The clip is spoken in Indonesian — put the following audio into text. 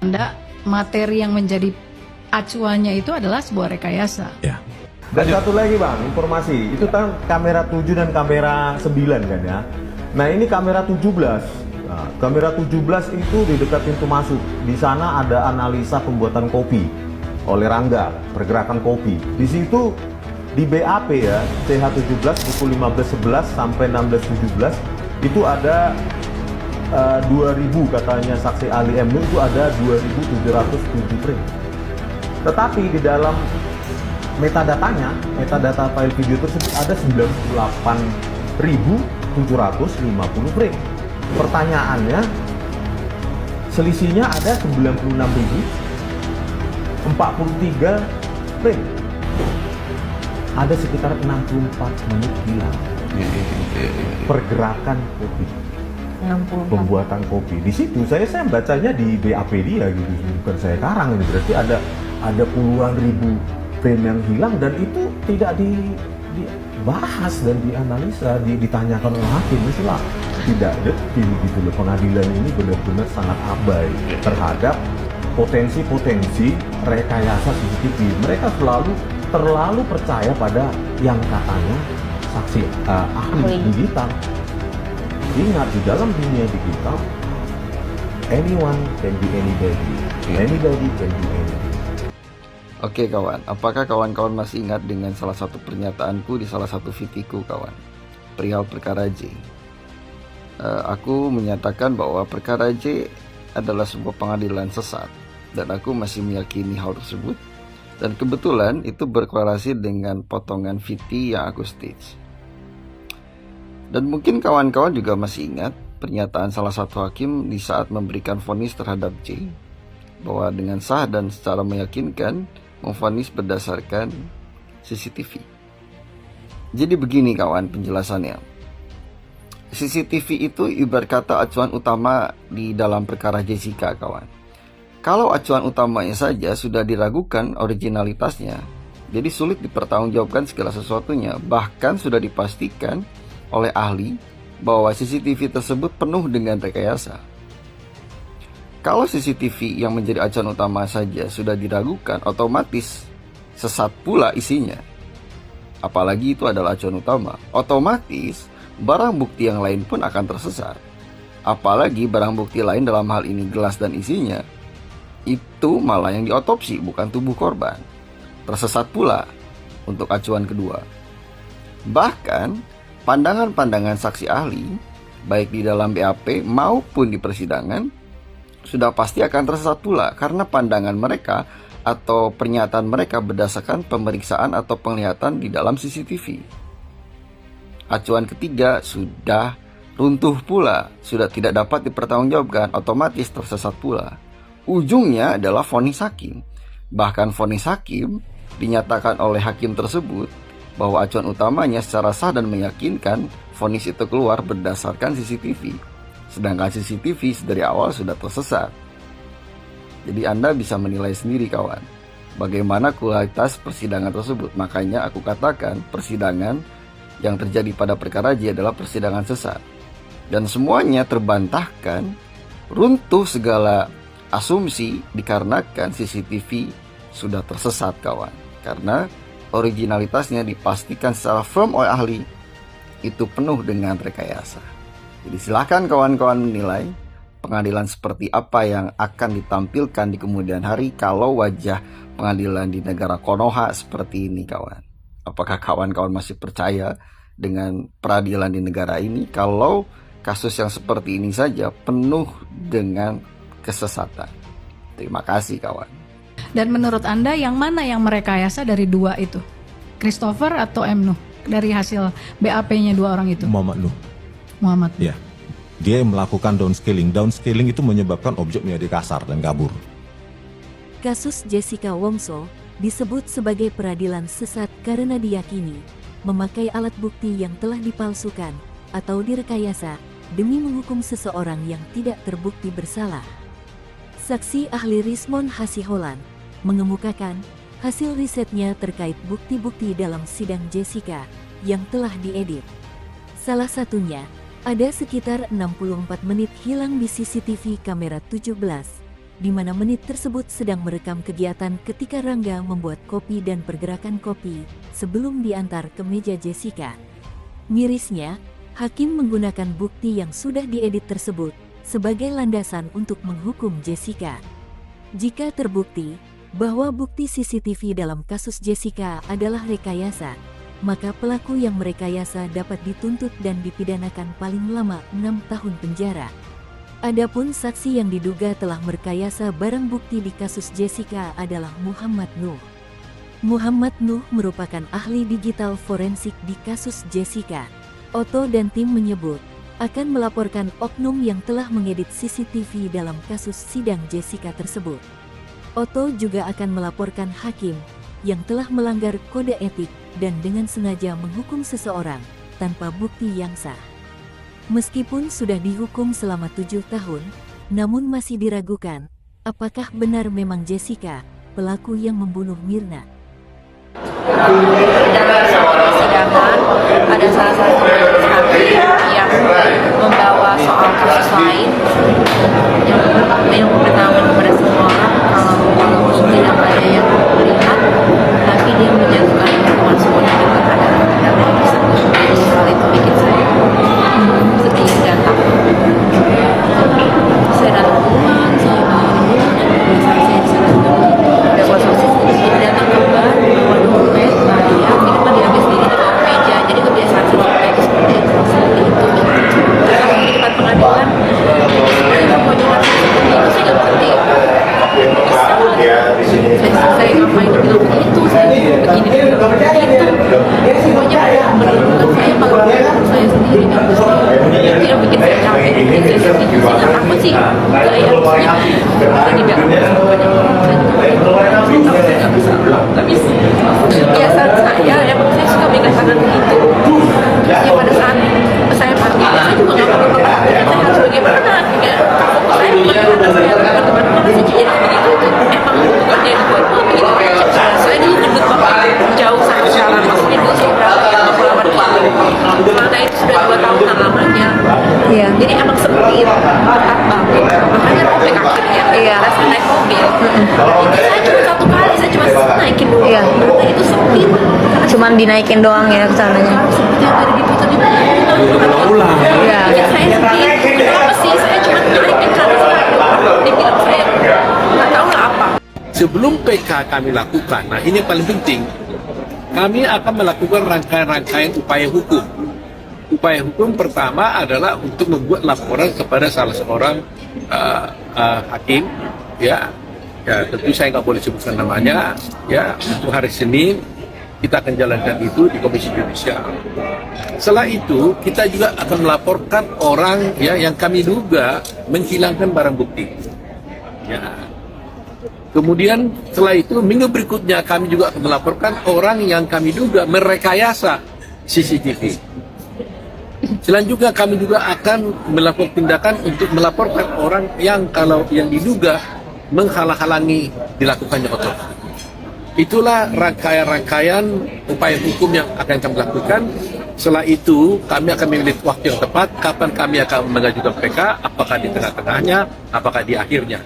Anda materi yang menjadi acuannya itu adalah sebuah rekayasa. Ya. Dan satu lagi Bang, informasi, itu kan kamera 7 dan kamera 9 kan ya. Nah ini kamera 17. Nah, kamera 17 itu di dekat pintu masuk. Di sana ada analisa pembuatan kopi oleh Rangga, pergerakan kopi. Di situ di BAP ya, CH17 pukul 15.11 sampai 16.17 itu ada 2000 katanya saksi ahli MNU itu ada 2707 frame. Tetapi di dalam metadatanya, metadata file video tersebut ada 98.750 frame. Pertanyaannya, selisihnya ada 96.043 frame. Ada sekitar 64 menit hilang. Pergerakan kopi. 64. Pembuatan kopi. Di situ saya bacanya di BAP dia gitu, bukan saya karang ini. Berarti ada puluhan ribu frame yang hilang dan itu tidak dibahas dan dianalisa, ditanyakan oleh hakim. Misalnya tidak detil gitu loh. Pengadilan ini benar-benar sangat abai terhadap potensi-potensi rekayasa CCTV. Mereka terlalu percaya pada yang katanya saksi ahli digital. Ingat, di dalam dunia digital, anyone can be anybody, anybody can be anything. Oke kawan, apakah kawan-kawan masih ingat dengan salah satu pernyataanku di salah satu VT-ku kawan, perihal perkara J? Aku menyatakan bahwa perkara J adalah sebuah pengadilan sesat, dan aku masih meyakini hal tersebut. Dan kebetulan itu berkorelasi dengan potongan VT yang aku stage. Dan mungkin kawan-kawan juga masih ingat pernyataan salah satu hakim di saat memberikan vonis terhadap J, bahwa dengan sah dan secara meyakinkan memvonis berdasarkan CCTV. Jadi begini kawan penjelasannya. CCTV itu ibarat kata acuan utama di dalam perkara Jessica kawan. Kalau acuan utamanya saja sudah diragukan originalitasnya, jadi sulit dipertanggungjawabkan segala sesuatunya. Bahkan sudah dipastikan oleh ahli bahwa CCTV tersebut penuh dengan rekayasa. Kalau CCTV yang menjadi acuan utama saja sudah diragukan, otomatis sesat pula isinya. Apalagi itu adalah acuan utama, otomatis barang bukti yang lain pun akan tersesat. Apalagi barang bukti lain dalam hal ini gelas dan isinya, itu malah yang diotopsi bukan tubuh korban. Tersesat pula untuk acuan kedua. Bahkan pandangan-pandangan saksi ahli, baik di dalam BAP maupun di persidangan, sudah pasti akan tersesat pula karena pandangan mereka atau pernyataan mereka berdasarkan pemeriksaan atau penglihatan di dalam CCTV. Acuan ketiga sudah runtuh pula, sudah tidak dapat dipertanggungjawabkan, otomatis tersesat pula. Ujungnya adalah vonis hakim. Bahkan vonis hakim dinyatakan oleh hakim tersebut bahwa acuan utamanya secara sah dan meyakinkan vonis itu keluar berdasarkan CCTV. Sedangkan CCTV dari awal sudah tersesat. Jadi Anda bisa menilai sendiri kawan, bagaimana kualitas persidangan tersebut. Makanya aku katakan persidangan yang terjadi pada perkara J adalah persidangan sesat. Dan semuanya terbantahkan, runtuh segala asumsi dikarenakan CCTV sudah tersesat kawan. Karena originalitasnya dipastikan secara firm oleh ahli itu penuh dengan rekayasa. Jadi silakan kawan-kawan menilai pengadilan seperti apa yang akan ditampilkan di kemudian hari kalau wajah pengadilan di negara Konoha seperti ini kawan. Apakah kawan-kawan masih percaya dengan peradilan di negara ini kalau kasus yang seperti ini saja penuh dengan kesesatan? Terima kasih kawan. Dan menurut Anda yang mana yang merekayasa dari dua itu? Christopher atau M. Nuh? Dari hasil BAP-nya dua orang itu? Muhammad Nuh. Muhammad. Ya. Dia melakukan downscaling. Downscaling itu menyebabkan objek menjadi kasar dan kabur. Kasus Jessica Wongso disebut sebagai peradilan sesat karena diyakini memakai alat bukti yang telah dipalsukan atau direkayasa demi menghukum seseorang yang tidak terbukti bersalah. Saksi ahli Rismon Hasiholan mengemukakan hasil risetnya terkait bukti-bukti dalam sidang Jessica yang telah diedit. Salah satunya, ada sekitar 64 menit hilang di CCTV kamera 17. di mana menit tersebut sedang merekam kegiatan ketika Rangga membuat kopi dan pergerakan kopi sebelum diantar ke meja Jessica. Mirisnya, hakim menggunakan bukti yang sudah diedit tersebut sebagai landasan untuk menghukum Jessica. Jika terbukti bahwa bukti CCTV dalam kasus Jessica adalah rekayasa, maka pelaku yang merekayasa dapat dituntut dan dipidanakan paling lama 6 tahun penjara. Adapun saksi yang diduga telah merekayasa barang bukti di kasus Jessica adalah Muhammad Nuh. Muhammad Nuh merupakan ahli digital forensik di kasus Jessica. Otto dan tim menyebut akan melaporkan oknum yang telah mengedit CCTV dalam kasus sidang Jessica tersebut. Otto juga akan melaporkan hakim yang telah melanggar kode etik dan dengan sengaja menghukum seseorang tanpa bukti yang sah. Meskipun sudah dihukum selama 7 tahun, namun masih diragukan apakah benar memang Jessica pelaku yang membunuh Mirna. Dalam sebuah persidangan ada salah satu majelis hakim yang membawa soal kasus lain yang memberitahukan kepada semua orang kalau tidak ada yang melihat, tapi dia menjatuhkan hukuman seumur-hidup terhadap terdakwa tersebut. Jadi hal itu bikin saya sedih dan takut. Saya datang pulang, saya beli dan saya di sana juga ada kuasa hukum datang keluar bawa dompet, dia minuman diambil sendiri di bawah meja. Jadi kebiasaan saya itu seperti itu. Terus aku di depan pengadilan, sebenarnya mau jelas seperti itu saya nggak ngerti. Saya ngapain bilang begitu, saya begini begitu. Pokoknya menurunkan saya kalau saya sendiri nggak tidak bikin saya capek, bikin saya sedih. Saya nggak takut sih. Saya maksudnya di belakang banyak orang saya juga saya nggak bisa. Tapi kebiasaan saya emang saya suka pegang tangan begitu. Ya pada saat saya panggil, saya juga nggak apa-apa. Saya harus bagaimana? Kayak saya bukan saya teman-teman saya jadi begitu. Emang bukan dia buat begitu. Saya dulu gendut banget, jauh sampai sekarang. Maksudnya dulu saya berapa ya 68 kilo. Mana itu sudah 2 tahunan lamanya. Iya. Jadi emang seperti itu, ketat banget. Makanya robek akhirnya. Iya. Saya naik mobil. Itu saya cuma 1 kali, saya cuma naikin doang. Iya. Karena itu sempit. Cuman dinaikin doang ya kesananya. Seperti yang tadi diputar di ulang. Iya. Saya sempit. Kenapa sih? Saya cuma naikin karena dia bilang saya nggak tahu lah apa. Sebelum PK kami lakukan, nah ini paling penting, kami akan melakukan rangkaian-rangkaian upaya hukum. Upaya hukum pertama adalah untuk membuat laporan kepada salah seorang hakim, ya tentu saya nggak boleh sebutkan namanya, ya untuk hari Senin kita akan jalankan itu di Komisi Judisial. Setelah itu kita juga akan melaporkan orang ya yang kami duga menghilangkan barang bukti. Ya. Kemudian setelah itu minggu berikutnya kami juga akan melaporkan orang yang kami duga merekayasa CCTV. Selanjutnya kami juga akan melakukan tindakan untuk melaporkan orang yang yang diduga menghalang-halangi dilakukannya otopsi. Itulah rangkaian-rangkaian upaya hukum yang akan kami lakukan. Setelah itu kami akan memilih waktu yang tepat kapan kami akan mengajukan PK, apakah di tengah-tengahnya, apakah di akhirnya.